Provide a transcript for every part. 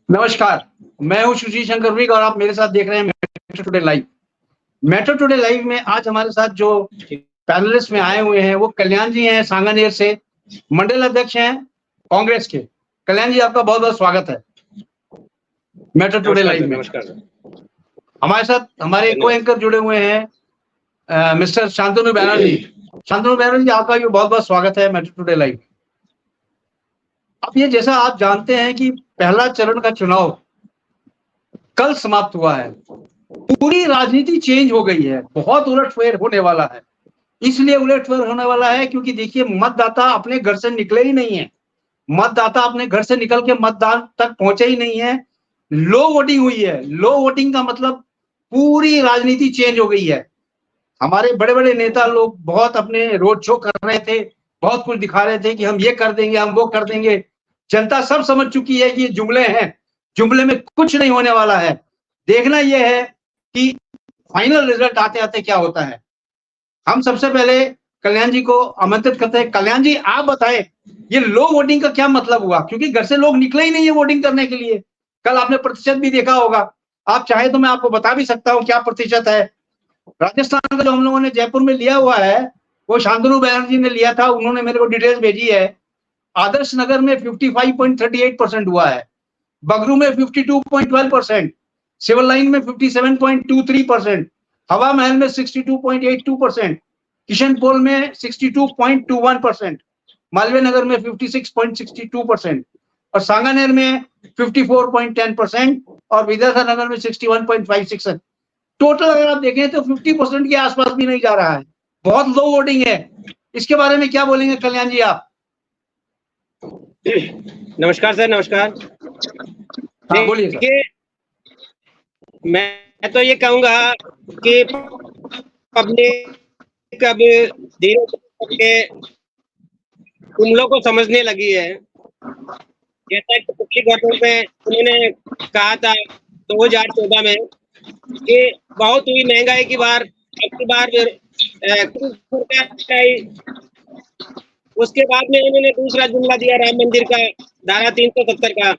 नमस्कार, मैं हूँ सुशील शंकर विग और आप मेरे साथ देख रहे हैं metro today live. Metro today live में आज हमारे साथ जो पैनलिस्ट में आए हुए हैं वो कल्याण जी हैं सांगानेर से, मंडल अध्यक्ष हैं कांग्रेस के। कल्याण जी आपका बहुत-बहुत स्वागत है मेट्रो टुडे लाइव में। नमस्कार। हमारे साथ हमारे को एंकर जुड़े हुए हैं मिस्टर शांतनु बैनर्जी। शांतनु बैनर्जी आपका भी बहुत-बहुत स्वागत है मेट्रो टुडे लाइव। अब ये जैसा आप जानते हैं कि पहला चरण का चुनाव कल समाप्त हुआ है। पूरी राजनीति चेंज हो गई है, बहुत उलटफेर होने वाला है। इसलिए उलटफेर होने वाला है क्योंकि देखिए मतदाता अपने घर से निकले ही नहीं है। मतदाता अपने घर से निकल के मतदान तक पहुंचे ही नहीं है। लो वोटिंग हुई है। लो वोटिंग का मतलब पूरी राजनीति चेंज हो गई है। हमारे बड़े-बड़े नेता लोग बहुत अपने रोड शो कर रहे थे, बहुत कुछ दिखा रहे थे कि हम ये कर देंगे, हम वो कर देंगे। जनता सब समझ चुकी है कि ये जुमले हैं, जुमले में कुछ नहीं होने वाला है। देखना यह है कि फाइनल रिजल्ट आते-आते क्या होता है। हम सबसे पहले कल्याण जी को आमंत्रित करते हैं। कल्याण जी आप बताएं ये लो वोटिंग का क्या मतलब हुआ, क्योंकि घर से लोग निकले ही नहीं है वोटिंग करने के लिए। कल आपने प्रतिशत भी देखा होगा, आप चाहे तो मैं आपको बता भी सकता हूं क्या प्रतिशत है। राजस्थान का जो हम लोगों ने जयपुर में लिया हुआ है वो शांतनु बैनर्जी ने लिया था, उन्होंने मेरे को डिटेल्स भेजी है। आदर्श नगर में 55.38% हुआ है, बगरू में 52.12%, सिविल लाइन में 57.23%, हवा महल में 62.82%, किशनपोल में 62.21%, मालवीय नगर में 56.62% और सांगानेर में 54.10% और विद्याधर नगर में 61.56%। टोटल अगर आप देखें तो 50% के आसपास भी नहीं जा रहा है, बहुत लो वोटिंग है। इसके बारे में क्या बोलेंगे कल्याण जी आप? नमस्कार सर, नमस्कार। हाँ बोलिए सर। मैं तो ये कहूंगा कि पब्लिक अब धीरे धीरे जुमलों को समझने लगी है। जैसा कि पिछली गवर्नमेंट में उन्होंने कहा था 2014 में कि बहुत हुई महंगाई की बार, अब की बार उसके बाद में उन्होंने दूसरा जुमला दिया राम मंदिर का, धारा 370 का।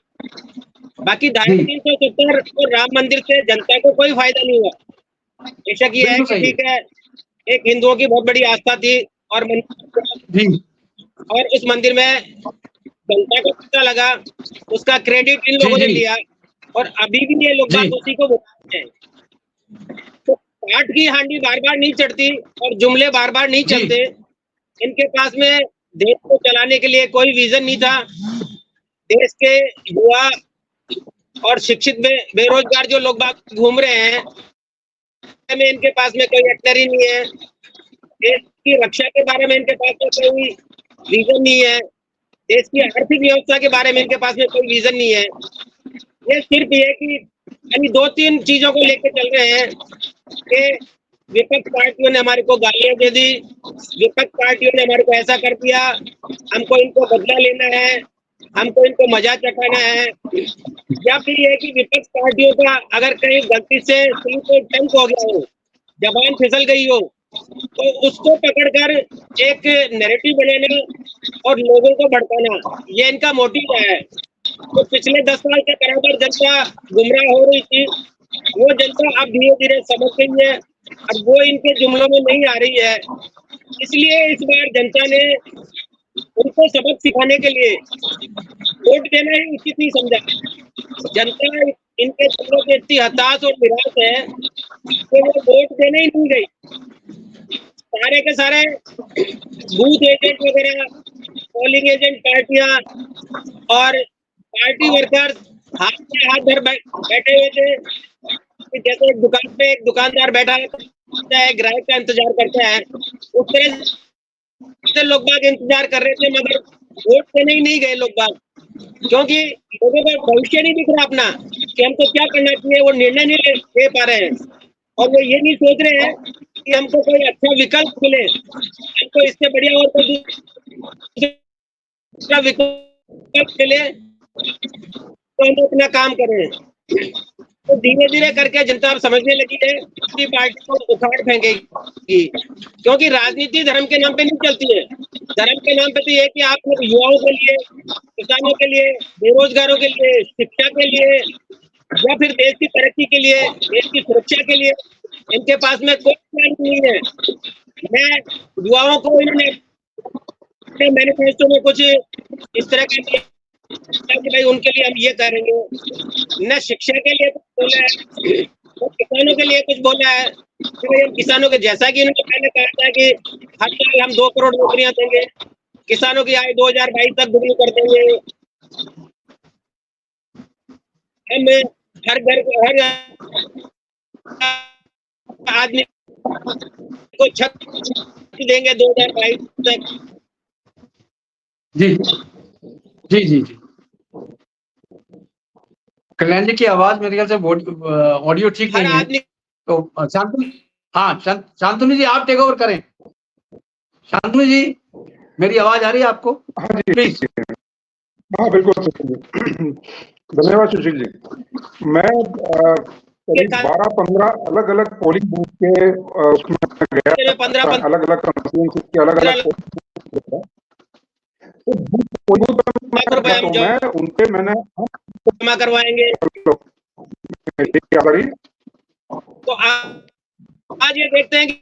बाकी धारा 370 और राम मंदिर से जनता को कोई फायदा नहीं हुआ। बेशक ये है कि ठीक है, एक हिंदुओं की बहुत बड़ी आस्था थी और उस मंदिर में जनता को पता लगा, उसका क्रेडिट इन लोगों ने लिया और अभी भी ये लोग बात उसी को बोलते हैं। तो काट की हांडी बार बार नहीं चढ़ती और जुमले बार बार नहीं चलते। इनके पास में देश को चलाने के लिए कोई विजन नहीं था। देश के युवा और शिक्षित बेरोजगार जो लोग बाग घूम रहे हैं, में इनके पास में कोई एक्टर ही नहीं है। देश की रक्षा के बारे में इनके पास में कोई विजन नहीं है। देश की आर्थिक व्यवस्था के बारे में इनके पास में कोई विजन नहीं है। ये सिर्फ ये कि यानी 2-3 चीजों को लेकर चल रहे हैं कि विपक्ष पार्टियों ने हमारे को गालियां दे दी, विपक्ष पार्टियों ने हमारे को ऐसा कर दिया, हमको इनको बदला लेना है, हमको इनको मजा चखाना है। या फिर ये कि विपक्ष पार्टियों का अगर कहीं गलती से टंक हो गया हो, जबान फिसल गई हो, तो उसको पकड़कर एक नैरेटिव बनाना और लोगों को भड़काना, ये इनका मोटिव है। तो पिछले 10 साल के बराबर जनता गुमराह हो रही थी, वो जनता अब धीरे धीरे समझ गई है, अब वो इनके जुमलों में नहीं आ रही है। इसलिए इस बार जनता ने उनको सबक सिखाने के लिए वोट देना ही उचित नहीं समझा। जनता इनके जुमलों से इतनी हताश और निराश है कि वो वोट देने ही नहीं गई। सारे के सारे बूथ एजेंट वगैरह, पोलिंग एजेंट पार्टियां और पार्टी वर्कर्स हाथ में हाथ धर बैठे हुए थे। जैसे एक दुकान पे एक दुकानदार बैठा है, ग्राहक का इंतजार करता है, उस तरह से लोग बाग इंतजार कर रहे थे, मगर वोट देने ही नहीं गए लोग बाग, क्योंकि लोगों का भविष्य नहीं दिख रहा अपना कि हमको क्या करना चाहिए। वो निर्णय नहीं ले पा रहे हैं और वो ये नहीं सोच रहे हैं कि हमको कोई अच्छा विकल्प मिले, हमको इससे बढ़िया और कोई दूसरा विकल्प मिले तो हम अपना काम करें। तो धीरे धीरे करके जनता अब समझने लगी है कि पार्टी को उखाड़ फेंकेगी, क्योंकि राजनीति धर्म के नाम पे नहीं चलती है। धर्म के नाम पे तो ये कि आप लोग युवाओं के लिए किसानों के लिए, बेरोजगारों के लिए, शिक्षा के लिए या फिर देश की तरक्की के लिए, देश की सुरक्षा के लिए इनके पास में कोई प्लान नहीं है। मैं युवाओं को इन्होंने अपने मैनिफेस्टो में कुछ इस तरह के कि भाई उनके लिए हम ये करेंगे, न शिक्षा के लिए कुछ बोला है, न किसानों के लिए कुछ बोला है। फिर किसानों के जैसा कि इन्होंने पहले कहा था कि हर साल हम 2 करोड़ नौकरियां देंगे, किसानों की आय 2022 तक दुगनी कर देंगे, हम हर आदमी को छत देंगे 2022 तक। जी जी जी जी। कल्याण जी की आवाज मेरे ख्याल से ऑडियो ठीक हर नहीं है, आदमी तो शांतनु, हाँ शांतनु जी आप टेक ओवर करें। शांतनु जी मेरी आवाज आ रही है आपको? हाँ जी, प्लीज। हाँ बिल्कुल सुशील जी, धन्यवाद सुशील जी। मैं करीब 12-15 अलग अलग पोलिंग बूथ के उसमें गया, 15 अलग अलग कंस्टिट्यूएंसी के अलग अलग तो मैं उनपे मैंने जमा करवाएंगे। तो आज ये देखते हैं कि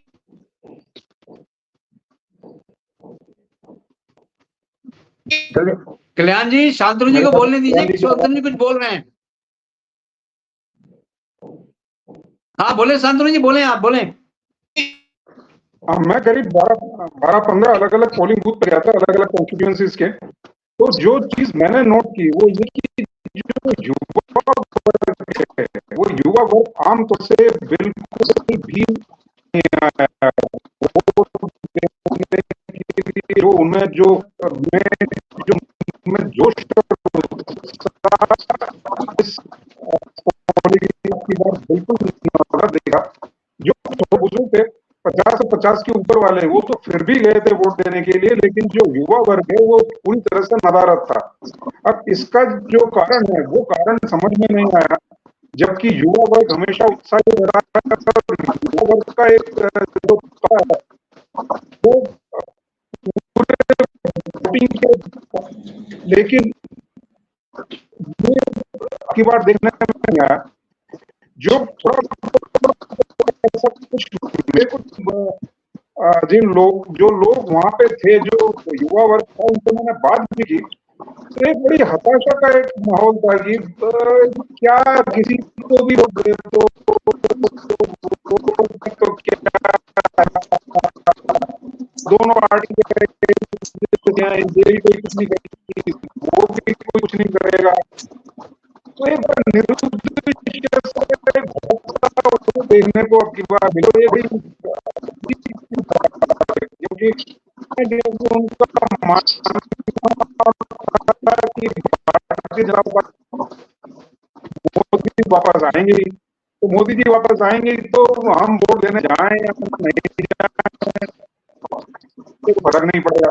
कल्याण जी शांतनु जी को बोलने दीजिए, शांतनु जी कुछ बोल रहे हैं। हाँ बोले शांतनु जी, बोले आप, बोले। मैं करीब 12-15 अलग अलग पोलिंग बूथ पे गया था, अलग अलग कॉन्स्टिट्यूएंसीज के। तो जो चीज मैंने नोट की वो ये कि जो युवा वर्ग आमतौर से बिल्कुल भी जो उनमें जो मैं जोश बिल्कुल देखा। जो बुजुर्ग थे 50 से 50 के ऊपर वाले वो तो फिर भी गए थे वोट देने के लिए, लेकिन जो युवा वर्ग है वो पूरी तरह से नदारद था। अब इसका जो कारण है वो कारण समझ में नहीं आया, जबकि युवा वर्ग हमेशा उत्साही रहा है। युवा वर्ग का एक जो वो लेकिन की बार देखने में नहीं आया। जो जिन लोग जो लोग वहां पे थे, जो युवा वर्ग था, उनसे मैंने बात भी की, तो एक बड़ी हताशा का एक माहौल था कि क्या किसी को भी वोट दे तो क्या दोनों पार्टी कोई कुछ नहीं करेगी, वो भी कोई कुछ नहीं करेगा। तो एक बार देखने को अब की बार मिलो, क्योंकि उनका भारतीय जनता पार्टी मोदी वापस आएंगे, तो मोदी जी वापस आएंगे तो हम वोट देने जाएं या नहीं जाएं तो फर्क नहीं पड़ेगा।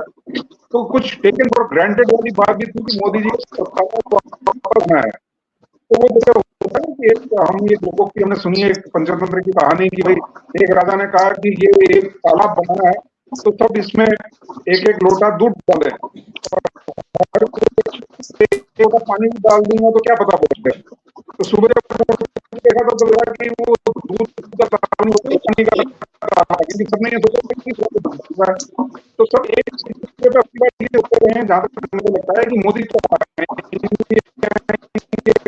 तो कुछ टेकन फॉर ग्रांटेड वाली बात भी थी कि मोदी जी को वापस आना है। तो वो जैसे होता है कि हम ये लोगों की हमने सुनी है पंचतंत्र की कहानी कि भाई एक राजा ने कहा कि ये एक तालाब बनाना है तो सब इसमें एक एक लोटा दूध डाले, लोटा पानी भी डाल दूंगा तो क्या पता पड़ेगा। तो सुबह देखा तो लगा कि वो दूध का पानी का सबने ये सोचा तो सब एक होते हैं। जहां तक मुझे लगता है कि मोदी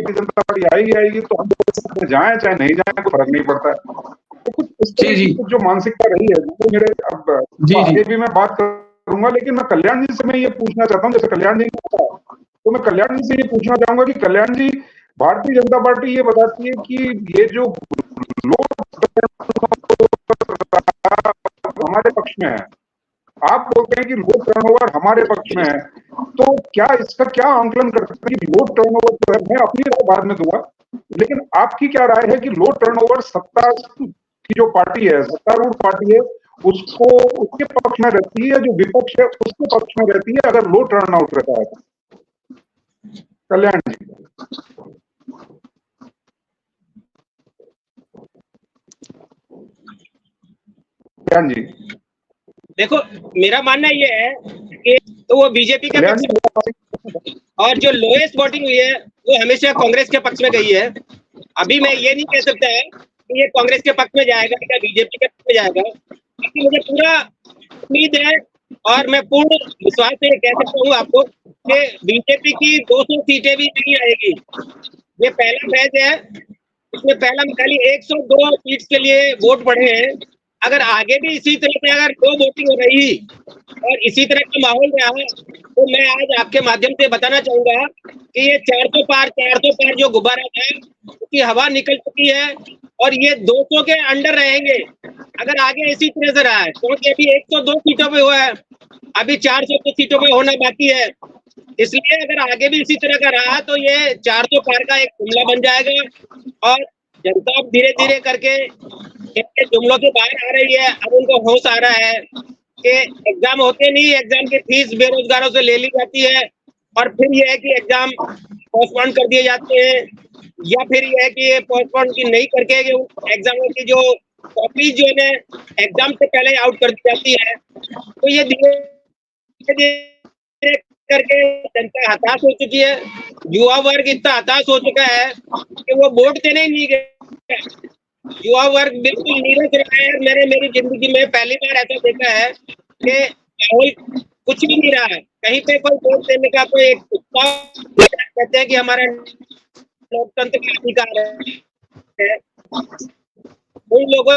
जनता पार्टी आएगी तो हम जाए चाहे नहीं जाए कोई फर्क नहीं पड़ता है। तो कुछ इस तरह की जो मानसिकता रही है वो मेरे अब आगे भी मैं बात करूंगा, लेकिन मैं कल्याण जी से मैं ये पूछना चाहता हूँ, जैसे कल्याण जी ने कहा तो मैं कल्याण जी से ये पूछना चाहूंगा कि कल्याण जी, भारतीय जनता पार्टी ये बताती है कि ये जो लोग हमारे पक्ष में है, आप बोलते हैं कि लोड टर्नओवर हमारे पक्ष में है, तो क्या इसका क्या आंकलन कर सकते हैं कि लोड टर्नओवर जो है, मैं अपनी राय बाद में दूंगा, लेकिन आपकी क्या राय है कि लोड टर्नओवर सत्ता की जो पार्टी है, सत्तारूढ़ पार्टी है, उसको उसके पक्ष में रहती है, जो विपक्ष है उसके पक्ष में रहती है अगर लो टर्न आउट रहता है? कल्याण जी। कल्याण जी देखो, मेरा मानना ये है कि तो वो बीजेपी के और जो लोएस्ट वोटिंग हुई है वो हमेशा कांग्रेस के पक्ष में गई है। अभी मैं ये नहीं कह सकता है कि ये कांग्रेस के पक्ष में जाएगा या बीजेपी के पक्ष में जाएगा, क्योंकि मुझे पूरा उम्मीद है और मैं पूर्ण विश्वास से कह सकता हूँ आपको कि बीजेपी की 200 सीटें भी नहीं आएगी। ये पहला फेज है, इसमें पहला खाली 102 सीट्स के लिए वोट पड़े हैं। अगर आगे भी इसी तरह से अगर लो वोटिंग हो रही और इसी तरह का माहौल रहा तो मैं आज आपके माध्यम से बताना चाहूंगा कि ये 400 पार जो गुब्बारा था उसकी हवा निकल चुकी है और ये 200 के अंडर रहेंगे अगर आगे इसी तरह से रहा है, क्योंकि अभी 102 सीटों पे हुआ है, अभी 400 सीटों पे होना बाकी है। इसलिए अगर आगे भी इसी तरह का रहा तो ये 400 पार का एक जुमला बन जाएगा और जनता अब धीरे धीरे करके जुमलों से बाहर आ रही है। अब उनको होश आ रहा है कि एग्जाम होते नहीं, एग्जाम की फीस बेरोजगारों से ले ली जाती है और फिर यह है कि एग्जाम पोस्टपोन कर दिए जाते हैं या फिर यह है कि पोस्टपोन की नहीं करके एग्जामों की जो कॉपी जो है एग्जाम से पहले आउट कर दी जाती है। तो ये धीरे करके जनता हताश हो चुकी है, युवा वर्ग इतना हताश हो चुका है कि वो वोट देने ही नहीं गए। युवा वर्ग बिल्कुल नीरस रहा है। मेरी जिंदगी में पहली बार ऐसा देखा है कि माहौल कुछ भी नहीं रहा है, कहीं पे कोई वोट देने का कोई कहते हैं कि हमारा लोकतंत्र का अधिकार है, उन लोगों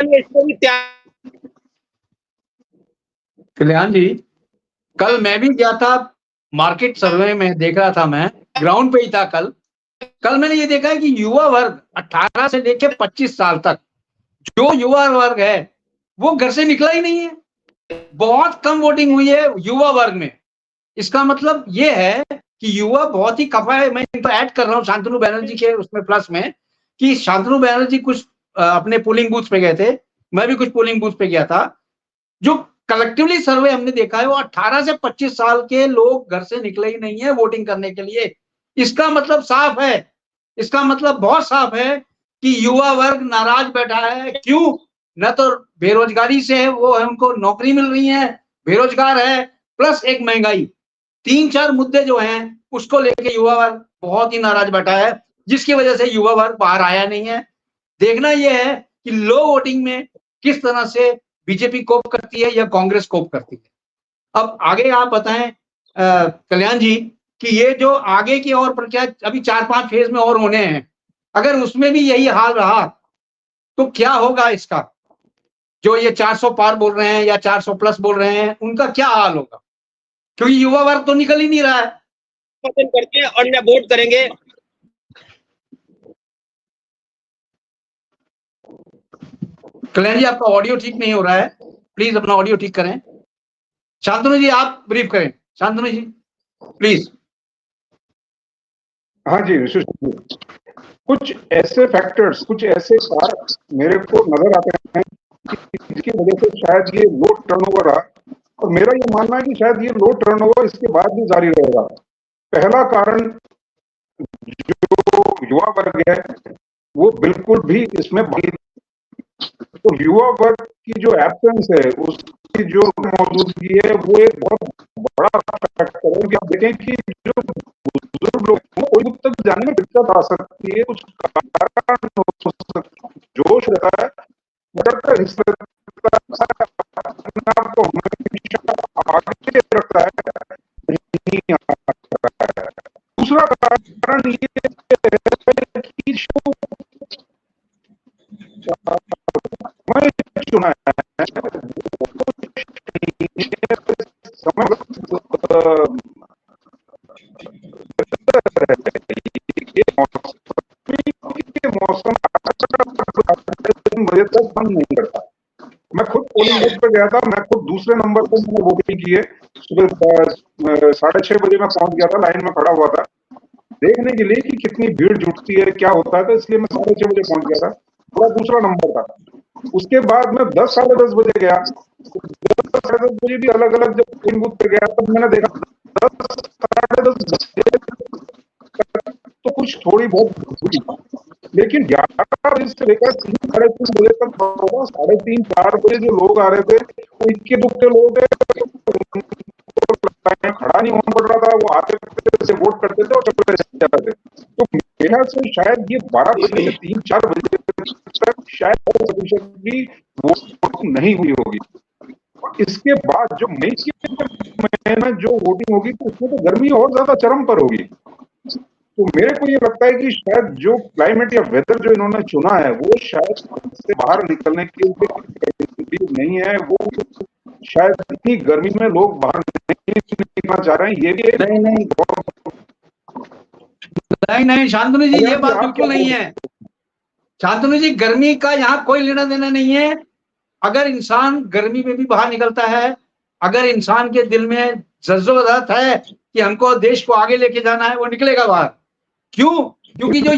ने इसको भी त्याग। कल्याण जी, कल मैं भी गया था मार्केट सर्वे में, देख रहा था, मैं ग्राउंड पे ही था कल मैंने ये देखा है कि युवा वर्ग 18 से लेकर 25 साल तक जो युवा वर्ग है वो घर से निकला ही नहीं है। बहुत कम वोटिंग हुई है युवा वर्ग में। इसका मतलब ये है कि युवा बहुत ही कफा है। मैं तो ऐड कर रहा हूँ शांतनु बैनर्जी के उसमें प्लस में कि शांतनु बैनर्जी कुछ अपने पोलिंग बूथ पे गए थे, मैं भी कुछ पोलिंग बूथ पे गया था। जो कलेक्टिवली सर्वे हमने देखा है वो 18 से 25 साल के लोग घर से निकले ही नहीं है वोटिंग करने के लिए। इसका मतलब साफ है, इसका मतलब बहुत साफ है कि युवा वर्ग नाराज बैठा है। क्यों? न तो बेरोजगारी से है, वो है उनको नौकरी मिल रही है, बेरोजगार है, प्लस एक महंगाई, 3-4 मुद्दे जो हैं उसको लेके युवा वर्ग बहुत ही नाराज बैठा है, जिसकी वजह से युवा वर्ग बाहर आया नहीं है। देखना यह है कि लो वोटिंग में किस तरह से बीजेपी कोप करती है या कांग्रेस कोप करती है। अब आगे आप बताएं कल्याण जी कि ये जो आगे की और प्रक्रिया अभी 4-5 फेज में और होने हैं, अगर उसमें भी यही हाल रहा तो क्या होगा इसका? जो ये 400 पार बोल रहे हैं या 400 प्लस बोल रहे हैं, उनका क्या हाल होगा? क्योंकि युवा वर्ग तो निकल ही नहीं रहा है। पसंद करके और न वोट करेंगे। कल्याण जी, आपका ऑडियो ठीक नहीं हो रहा है, प्लीज अपना ऑडियो ठीक करें। शांतनु जी आप ब्रीफ करें, शांतनु जी प्लीज। हाँ जी विशेष, कुछ ऐसे फैक्टर्स, कुछ ऐसे कारक मेरे को नजर आते हैं जिसकी वजह से शायद ये लो टर्नओवर रहा, और मेरा ये मानना है कि शायद ये लो टर्नओवर इसके बाद भी जारी रहेगा। पहला कारण जो युवा वर्ग है वो बिल्कुल भी इसमें तो युवा वर्ग की जो एब्सेंस है, उसकी जो मौजूदगी है, वो एक बहुत बड़ा फैक्टर है। कि आप देखें कि जो बुजुर्ग लोग कोई तक जाने में दिक्कत आ सकती है, कुछ कारण हो सकता है, जोश रहता है, का हिस्सा आपको आगे रखता है, नहीं आता है। दूसरा कारण ये है कि मैं चुना है समय मौसम बजे तक बंद नहीं करता। मैं खुद पोलिंग बूथ पे गया था, मैं खुद दूसरे नंबर पर मैंने वोटिंग की है। सुबह 6:30 बजे मैं पहुंच गया था, लाइन में खड़ा हुआ था देखने के लिए कि कितनी भीड़ जुटती है, क्या होता है, तो इसलिए मैं 6:30 बजे पहुंच गया था, पूरा दूसरा नंबर था। उसके बाद मैं 10 साढ़े 10 बजे गया, 10 साढ़े 10 बजे भी अलग अलग जब पोलिंग बूथ पे गया तब मैंने देखा 10 साढ़े 10 तो कुछ थोड़ी बहुत, लेकिन 11 बजे से लेकर 3 साढ़े 3 बजे तक 3:30 4 बजे जो लोग आ रहे थे वो इक्के दुक्के लोग टाइम खड़ा नहीं होना पड़ रहा था, वो आते थे, वोट करते थे और चले जाते थे। तो मेरा से शायद ये 12 बजे से 3-4 बजे तक शायद 100% भी वोट नहीं हुई होगी। इसके बाद जो मई के महीने में जो वोटिंग होगी तो उसमें तो गर्मी और ज्यादा चरम पर होगी। तो मेरे को ये लगता है कि शायद जो क्लाइमेट या वेदर जो इन्होंने चुना है वो शायद से बाहर निकलने के लिए नहीं है। वो शायद इतनी गर्मी में लोग बाहर नहीं निकलना चाह रहे हैं। ये भी नहीं शांतनु जी, ये बात बिल्कुल नहीं है। शांतनु जी, गर्मी का यहाँ कोई लेना देना नहीं है। अगर इंसान गर्मी में भी बाहर निकलता है, अगर इंसान के दिल में जज्बा है कि हमको देश को आगे लेके जाना है, वो निकलेगा बाहर। क्यों? क्योंकि जो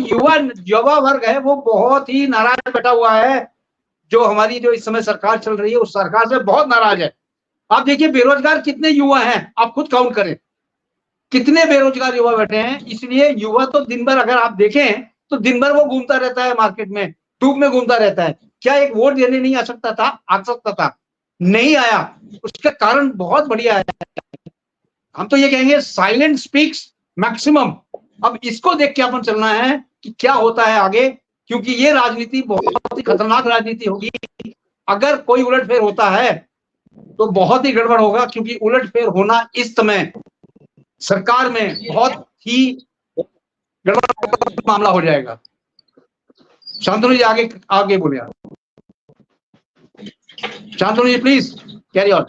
युवा वर्ग है वो बहुत ही नाराज बैठा हुआ है। जो हमारी जो इस समय सरकार चल रही है उस सरकार से बहुत नाराज है। आप देखिए बेरोजगार कितने युवा हैं, आप खुद काउंट करें कितने बेरोजगार युवा बैठे हैं। इसलिए युवा तो दिन भर, अगर आप देखें तो दिन भर वो घूमता रहता है, मार्केट में धूप में घूमता रहता है। क्या एक वोट देने नहीं आ सकता था? नहीं आया। उसका कारण बहुत बढ़िया है। हम तो ये कहेंगे साइलेंट स्पीक्स मैक्सिमम। अब इसको देख के अपन चलना है कि क्या होता है आगे, क्योंकि ये राजनीति बहुत ही खतरनाक राजनीति होगी। अगर कोई उलटफेर होता है तो बहुत ही गड़बड़ होगा, क्योंकि उलटफेर होना इस समय सरकार में बहुत ही गड़बड़ मामला हो जाएगा। शांतनु जी आगे बोले आप। शांतनु जी प्लीज कैरी ऑन।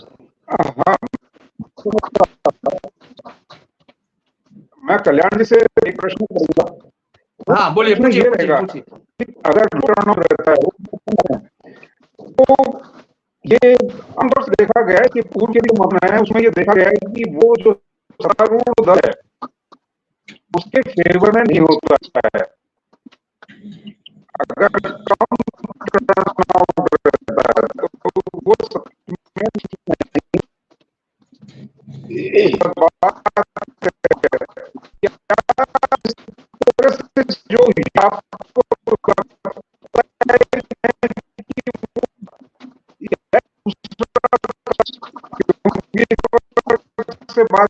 मैं कल्याण जी से एक प्रश्न करूंगा। हाँ बोलिए, ये रहेगा अगर टर्नआउट रहता है तो ये आमतौर से देखा गया है कि पूर्व के जो मामला है उसमें ये देखा गया है कि वो जो सत्तारूढ़ दल है उसके फेवर में नहीं होता है। अगर कम टर्नआउट रहता है तो वो जो से बात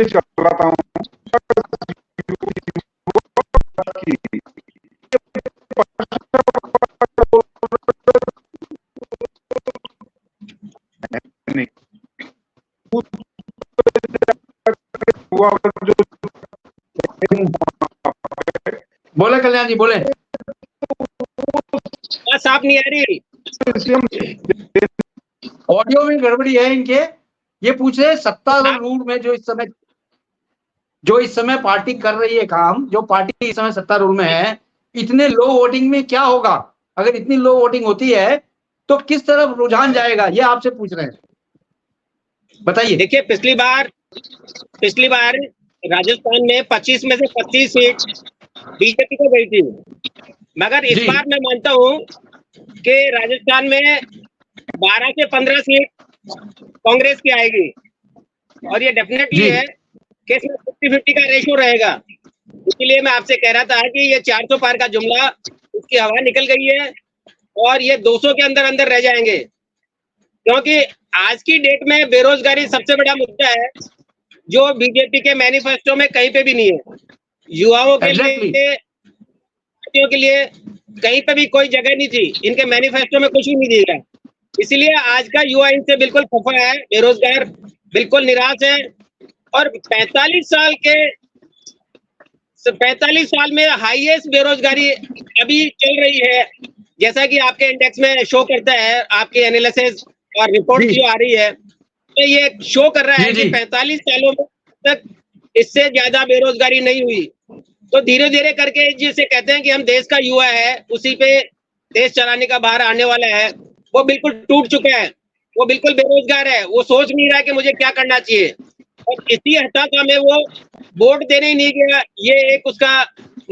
चलाता हूँ बोले कल्याण जी बोले। साफ नहीं आ रही, ऑडियो में गड़बड़ी है इनके। ये पूछ रहे सत्तारूढ़ में जो इस समय पार्टी कर रही है काम, जो पार्टी इस समय सत्तारूढ़ में है, इतने लो वोटिंग में क्या होगा? अगर इतनी लो वोटिंग होती है तो किस तरफ रुझान जाएगा, ये आपसे पूछ रहे हैं, बताइए। देखिए पिछली बार राजस्थान में 25 में से 25 सीट बीजेपी को गई थी, मगर इस बार मैं मानता हूं कि राजस्थान में 12 से 15 सीट कांग्रेस की आएगी, और ये डेफिनेटली है कि इसमें 50-50 का रेशो रहेगा। इसलिए मैं आपसे कह रहा था कि ये 400 पार का जुमला, उसकी हवा निकल गई है और ये 200 के अंदर अंदर रह जाएंगे, क्योंकि आज की डेट में बेरोजगारी सबसे बड़ा मुद्दा है जो बीजेपी के मैनिफेस्टो में कहीं पे भी नहीं है। युवाओं के लिए कहीं पे भी कोई जगह नहीं थी, इनके मैनिफेस्टो में कुछ भी नहीं दिया। इसलिए आज का युवा इनसे बिल्कुल खफा है, बेरोजगार बिल्कुल निराश है। और 45 साल में हाईएस्ट बेरोजगारी अभी चल रही है, जैसा कि आपके इंडेक्स में शो करता है, आपके एनालिसिस और रिपोर्ट जो आ रही है तो ये शो कर रहा है कि 45 सालों में तक इससे ज्यादा बेरोजगारी नहीं हुई। तो धीरे धीरे करके जिसे कहते हैं कि हम देश का युवा है, उसी पे देश चलाने का भार आने वाला है, वो बिल्कुल टूट चुका है, वो बिल्कुल बेरोजगार है, वो सोच नहीं रहा कि मुझे क्या करना चाहिए। और इसी हताशा में वो वोट देने ही नहीं गया। ये एक उसका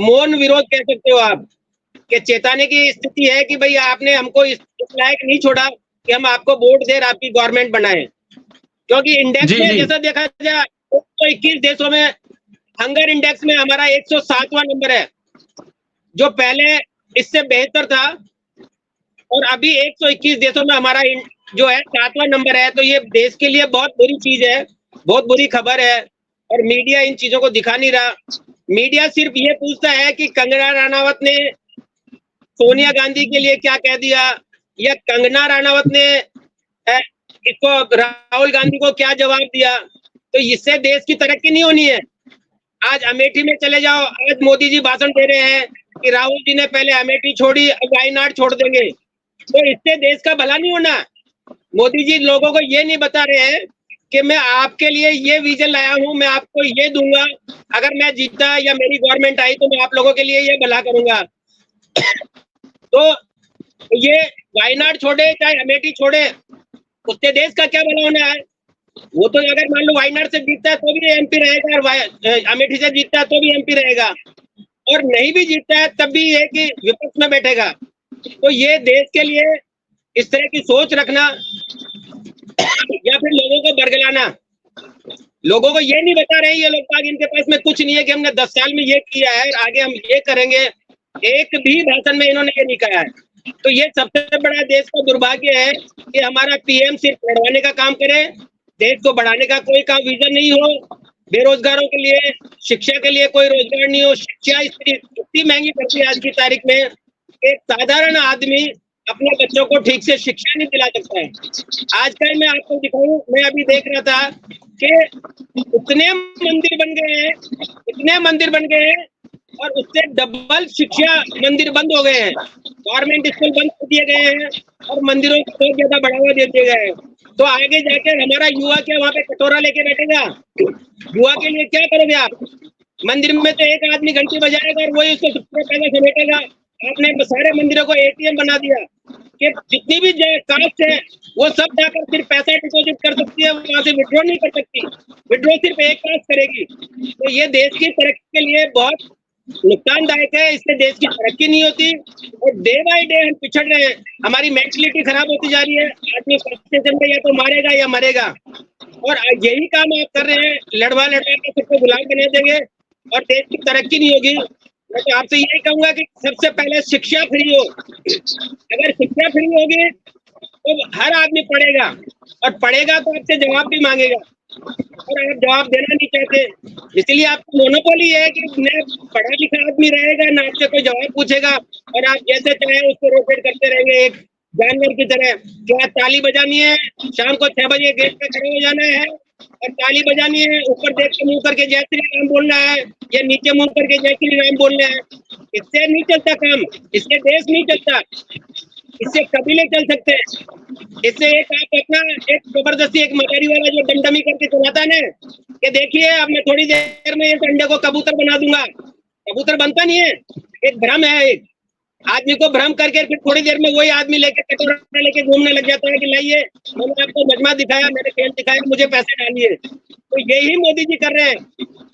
मौन विरोध कह सकते हो आप, कि चेताने की स्थिति है कि भाई आपने हमको इस लायक नहीं छोड़ा कि हम आपको वोट दें, आपकी गवर्नमेंट बनाए। क्योंकि इंडेक्स में जैसा देखा जाए 121 देशों में, हंगर इंडेक्स में हमारा 107वां नंबर है, जो पहले इससे बेहतर था, और अभी 121 देशों में हमारा जो है 7वां नंबर है। तो ये देश के लिए बहुत बुरी चीज है बहुत बुरी खबर है और मीडिया इन चीजों को दिखा नहीं रहा। मीडिया सिर्फ ये पूछता है कि कंगना रनावत ने सोनिया गांधी के लिए क्या कह दिया, या कंगना रनावत ने इसको राहुल गांधी को क्या जवाब दिया। तो इससे देश की तरक्की नहीं होनी है। आज अमेठी में चले जाओ, आज मोदी जी भाषण दे रहे हैं कि राहुल जी ने पहले अमेठी छोड़ी, अब वायनाड छोड़ देंगे। तो इससे देश का भला नहीं होना। मोदी जी लोगों को ये नहीं बता रहे हैं कि मैं आपके लिए ये विजन लाया हूं, मैं आपको ये दूंगा, अगर मैं जीता या मेरी गवर्नमेंट आई तो मैं आप लोगों के लिए ये भला करूंगा। तो ये वायनाड छोड़े चाहे अमेठी छोड़े, उससे देश का क्या भला होना है। वो तो अगर मान लो वायनाड से जीतता है तो भी एमपी रहेगा, और अमेठी से जीतता है तो भी एमपी रहेगा, और नहीं भी जीतता है तब भी ये कि विपक्ष में बैठेगा। तो ये देश के लिए इस तरह की सोच रखना या फिर लोगों को बरगलाना, लोगों को ये नहीं बता रहे ये लोग बाग इनके पास में कुछ नहीं है कि हमने 10 साल में ये किया है और आगे हम ये करेंगे। एक भी भाषण में इन्होंने ये नहीं कहा है। तो ये सबसे बड़ा देश का दुर्भाग्य है कि हमारा पीएम सिर्फ लड़वाने का काम करे, देश को बढ़ाने का कोई काम विजन नहीं हो। बेरोजगारों के लिए, शिक्षा के लिए कोई रोजगार नहीं हो। शिक्षा इतनी महंगी पड़ती है आज की तारीख में, एक साधारण आदमी अपने बच्चों को ठीक से शिक्षा नहीं दिला सकता है। आजकल मैं आपको दिखाऊं, मैं अभी देख रहा था कि इतने मंदिर बन गए हैं, इतने मंदिर बन गए हैं, और उससे डबल शिक्षा मंदिर बंद हो गए हैं। गवर्नमेंट स्कूल बंद कर दिए गए हैं और मंदिरों को बहुत ज्यादा बढ़ावा दे दिया गया है। तो आगे जाकर हमारा युवा क्या वहां पे कटोरा लेके बैठेगा? युवा के लिए क्या करोगे आप? मंदिर में तो एक आदमी घंटी बजाएगा और वही उसको सबसे पहले समेटेगा। आपने सारे मंदिरों को एटीएम बना दिया कि जितनी भी कास्ट है वो सब जाकर सिर्फ पैसा डिपॉजिट कर सकती है, वहां से विड्रॉ नहीं कर सकती। विड्रॉ सिर्फ एक कास्ट करेगी। तो ये देश की तरक्की के लिए बहुत नुकसानदायक है। इससे देश की तरक्की नहीं होती और डे बाय डे हम पिछड़ रहे हैं। हमारी मेंटलिटी खराब होती जा रही है। आदमी फ्रस्ट्रेशन में या तो मारेगा या मरेगा, और यही काम आप कर रहे हैं। लड़वा लड़वा के सबको गुलाम बना देंगे और देश की तरक्की नहीं होगी। मैं तो आपसे यही कहूंगा कि सबसे पहले शिक्षा फ्री हो। अगर शिक्षा फ्री होगी तो हर आदमी पढ़ेगा, और पढ़ेगा तो आपसे जवाब भी मांगेगा, और आप जवाब देना नहीं चाहते, इसलिए आपको मोनोपोली है कि न पढ़ा लिखा आदमी रहेगा ना आपसे कोई जवाब पूछेगा, और आप जैसे चाहे उसको रोटेट करते रहेंगे एक जानवर की तरह। क्या ताली बजानी है, शाम को 6 बजे गेट पे खड़े हो जाना है और ताली बजानी है, ऊपर देख के मुंह करके जय श्री राम बोलना है या नीचे मुंह करके जय श्री राम बोलना है। इससे नहीं चलता काम, इससे देश नहीं चलता, इससे कबीले चल सकते हैं। इससे एक आप अपना एक जबरदस्ती एक मदारी वाला जो डंडमी करके चलाता है ना कि देखिए अब मैं थोड़ी देर में इस अंडे को कबूतर बना दूंगा, कबूतर बनता नहीं है। एक भ्रम है, एक आदमी को भ्रम करके फिर थोड़ी देर में वही आदमी लेके कटोरा लेके घूमने लग जाता है कि लाइए मैंने आपको मजमा दिखाया, मैंने खेल दिखाया, मुझे पैसे डालिए। तो यही मोदी जी कर रहे हैं,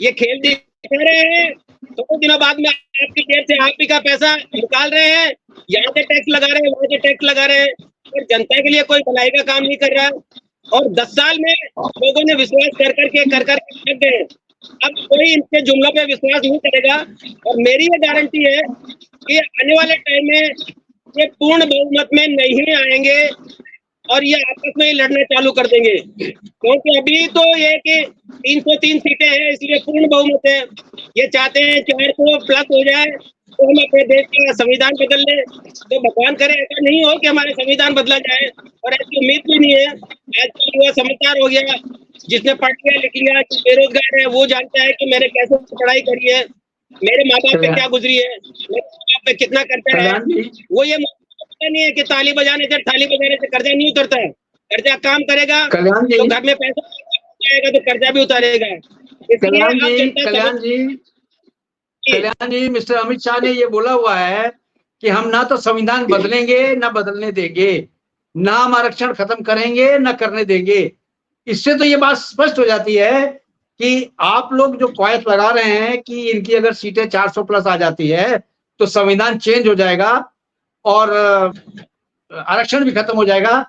ये खेल दिखा रहे हैं। 2 दिनों बाद में आपकी जेब से आप ही का पैसा निकाल रहे हैं, यहाँ से टैक्स लगा रहे हैं, वहां से टैक्स लगा रहे हैं, और जनता के लिए कोई भलाई का काम नहीं कर रहा है। और 10 साल में लोगों ने विश्वास कर करके थक गए। अब कोई इनके जुमलों पे विश्वास नहीं करेगा, और मेरी ये गारंटी है कि आने वाले टाइम में ये पूर्ण बहुमत में नहीं आएंगे और ये आपस में ही लड़ना चालू कर देंगे। क्योंकि अभी तो ये कि 303 सीटें हैं इसलिए पूर्ण बहुमत है। ये चाहते हैं 400 प्लस हो जाए तो हम अपने देश का संविधान बदल ले। तो भगवान करे ऐसा नहीं हो कि हमारा संविधान बदला जाए, और ऐसी उम्मीद भी नहीं है। आज युवा समझदार हो गया, जिसने पढ़ लिया लिख लिया, बेरोजगार है, वो जानता है कि मैंने कैसे पढ़ाई करी है, मेरे माँ बाप पे क्या गुजरी है, मेरे माँ बाप पे कितना कर्जा है। वो ये पता नहीं है कि ताली बजाने से थाली बजाने से कर्जा नहीं उतरता है। कर्जा काम करेगा तो घर में पैसा आएगा तो कर्जा भी उतारेगा। कल्याण जी, मिस्टर अमित शाह ने ये बोला हुआ है कि हम ना तो संविधान बदलेंगे ना बदलने देंगे, ना हम आरक्षण खत्म करेंगे ना करने देंगे। इससे तो ये बात स्पष्ट हो जाती है कि आप लोग जो कॉयस लगा रहे हैं कि इनकी अगर सीटें 400 प्लस आ जाती है तो संविधान चेंज हो जाएगा और आरक्षण भी खत्म हो जाएगा।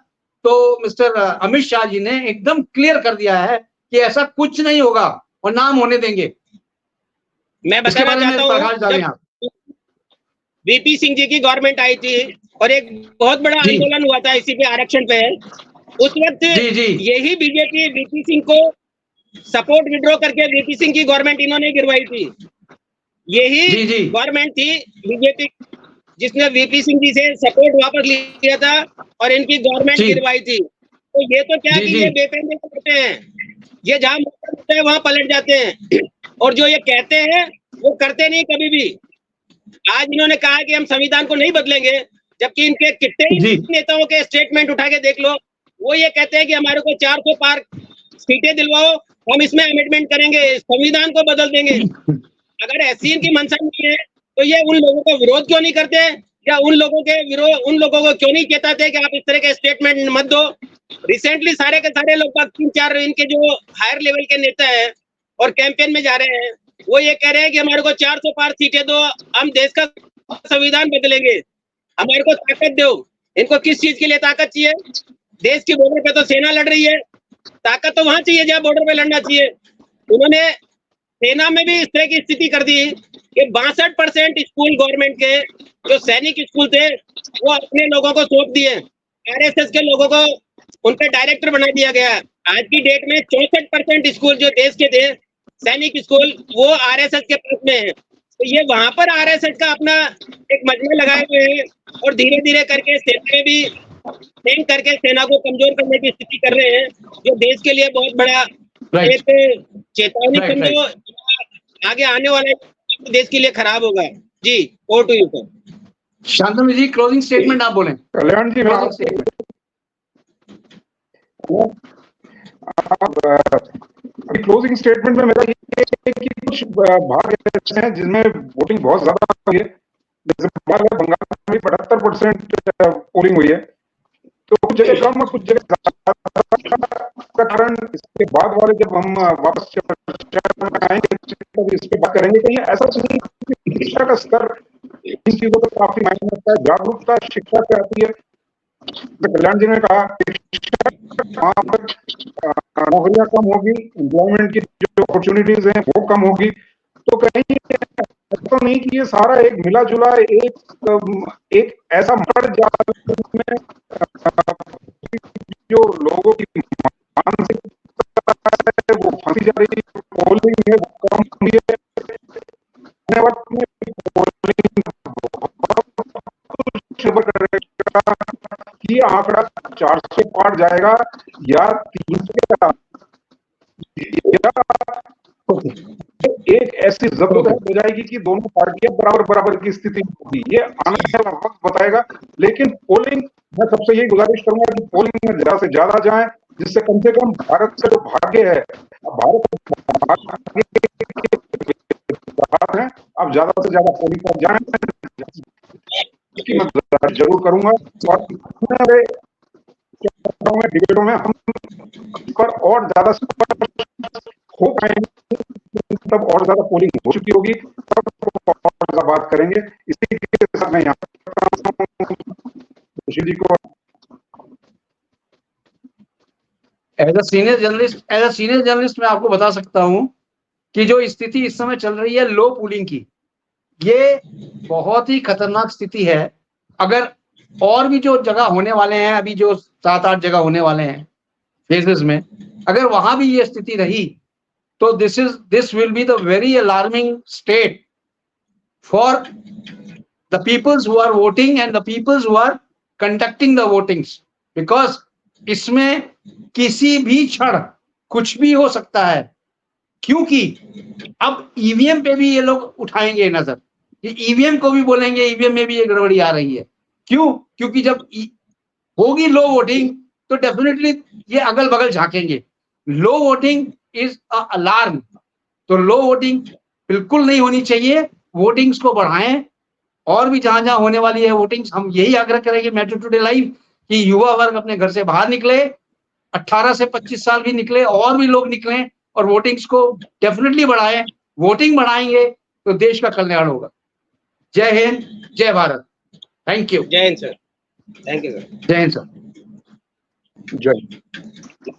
तो मिस्टर अमित शाह जी ने एकदम क्लियर कर दिया है कि ऐसा कुछ नहीं होगा और ना हम होने देंगे। मैं बताना चाहता हूँ, वीपी सिंह जी की गवर्नमेंट आई थी और एक बहुत बड़ा आंदोलन हुआ था इसी पे आरक्षण पे। उस वक्त यही बीजेपी वीपी सिंह को सपोर्ट विड्रॉ करके वीपी सिंह की गवर्नमेंट इन्होंने गिरवाई थी। जी, यही जी। गवर्नमेंट थी बीजेपी जिसने वीपी सिंह जी से सपोर्ट वापस लिया था और इनकी गवर्नमेंट जी। गिरवाई थी। तो ये तो क्या जी, कि जी। ये बेपेंदे करते हैं, ये जहां मौका मिलता है वहां पलट जाते हैं और जो ये कहते हैं वो करते नहीं कभी भी। आज इन्होंने कहा कि हम संविधान को नहीं बदलेंगे, जबकि इनके कितने ही जी। नेताओं के स्टेटमेंट उठा के देख लो, वो ये कहते हैं कि हमारे को 400 पार सीटें दिलवाओ, हम इसमें अमेंडमेंट करेंगे, संविधान को बदल देंगे। अगर ऐसी इनकी मंशा नहीं है तो ये उन लोगों को विरोध क्यों नहीं करते, या उन लोगों को क्यों नहीं कहते कि आप इस तरह के स्टेटमेंट मत दो। रिसेंटली सारे के सारे लोग 3-4 इनके जो हायर लेवल के नेता हैं और कैंपेन में जा रहे हैं, वो ये कह रहे हैं कि हमारे को 400 पार सीटें दो, हम देश का संविधान बदलेंगे, हमारे को ताकत दो। इनको किस चीज के लिए ताकत चाहिए? देश की बॉर्डर पे तो सेना लड़ रही है, ताकत तो वहां चाहिए जहां बॉर्डर पे लड़ना चाहिए। उन्होंने सेना में भी इस तरह की स्थिति कर दी कि 62% स्कूल गवर्नमेंट के जो सैनिक स्कूल थे वो अपने लोगों को सौंप दिए, आरएसएस के लोगों को उनका डायरेक्टर बना दिया गया। आज की डेट में 64% स्कूल जो देश के थे सैनिक स्कूल वो आरएसएस के पास में है। तो ये वहां पर आरएसएस का अपना एक मजमा लगाए हुए हैं और धीरे धीरे करके सेना में भी ट्रेन करके सेना को कमजोर करने की स्थिति कर रहे हैं, जो देश के लिए बहुत बड़ा राइट, एक चेतावनी राइट, समझो। आगे आने वाले देश के लिए खराब होगा। जी, over to you sir. Shantanu ji, closing statement आप बोलें। Kalyan ji, closing statement. अभी क्लोजिंग स्टेटमेंट में मेरा ये है कि कुछ भाग ऐसे हैं जिनमें वोटिंग बहुत ज्यादा हुई है। जैसे बंगाल में 75% पोलिंग हुई है, तो कुछ जगह कम और कुछ जगह ज्यादा का कारण इसके बाद वाले जब हम वापस चर्चा में आएंगे तो इस पे बात करेंगे कि ऐसा नहीं कि शिक्षा का स्तर इन चीजों का काफी मायने रखता है। जागरूकता शिक्षा से आती है। तो कल्याण जी ने कहा वहां पर नौकरियां कम होगी, एम्प्लॉयमेंट की जो अपॉर्चुनिटीज हैं वो कम होगी। तो कहीं तो नहीं कि ये सारा एक मिला जुला एक ऐसा मर जाल में जो लोगों की मानसिकता है वो फंसी जा रही है। पोलिंग है वो कम हुई है, आने वक्त में पोलिंग निर्भर करेगा कि आंकड़ा 400 पार जाएगा या 300 या एक ऐसी जबरदस्त हो जाएगी कि दोनों पार्टियां बराबर बराबर की स्थिति होगी। ये आने वाला वक्त बताएगा। लेकिन पोलिंग, मैं सबसे यही गुजारिश करूंगा कि पोलिंग में ज्यादा से ज्यादा जाएं, जिससे कम से कम भारत का जो भाग्य है, भारत है, अब ज्यादा से ज्यादा पोलिंग पर जाएं, इसकी मैं गुजारिश जरूर करूंगा। और डिबेटों में हम पर और ज्यादा हो पाएंगे, तब और ज्यादा पोलिंग हो चुकी होगी, तब और ज्यादा बात करेंगे। इसी के साथ मैं यहाँ सुशील जी को एज अ सीनियर जर्नलिस्ट मैं आपको बता सकता हूं कि जो स्थिति इस समय चल रही है लो पोलिंग की, ये बहुत ही खतरनाक स्थिति है। अगर और भी जो जगह होने वाले हैं, अभी जो 7-8 जगह होने वाले हैं फेजेस में, अगर वहां भी ये स्थिति रही तो this will be the very alarming state for the peoples who are voting and the peoples who are conducting the votings, because इसमें किसी भी क्षण कुछ भी हो सकता है। क्योंकि अब ईवीएम पे भी ये लोग उठाएंगे नजर, ये ईवीएम को भी बोलेंगे ईवीएम में भी ये गड़बड़ी आ रही है। क्यों? क्योंकि जब होगी लो वोटिंग तो डेफिनेटली ये अगल बगल झांकेंगे। लो वोटिंग इज अ अलार्म। तो लो वोटिंग बिल्कुल नहीं होनी चाहिए। वोटिंग्स को बढ़ाएं, और भी जहां जहां होने वाली है वोटिंग्स, हम यही आग्रह करेंगे मेट्रो टुडे लाइव कि युवा वर्ग अपने घर से बाहर निकले, 18 से 25 साल भी निकले, और भी लोग निकलें और वोटिंग्स को डेफिनेटली बढ़ाएं। वोटिंग बढ़ाएंगे तो देश का कल्याण होगा। जय हिंद, जय Bharat. Thank you. Jai Hind sir. Thank you sir. Jai Hind sir. जय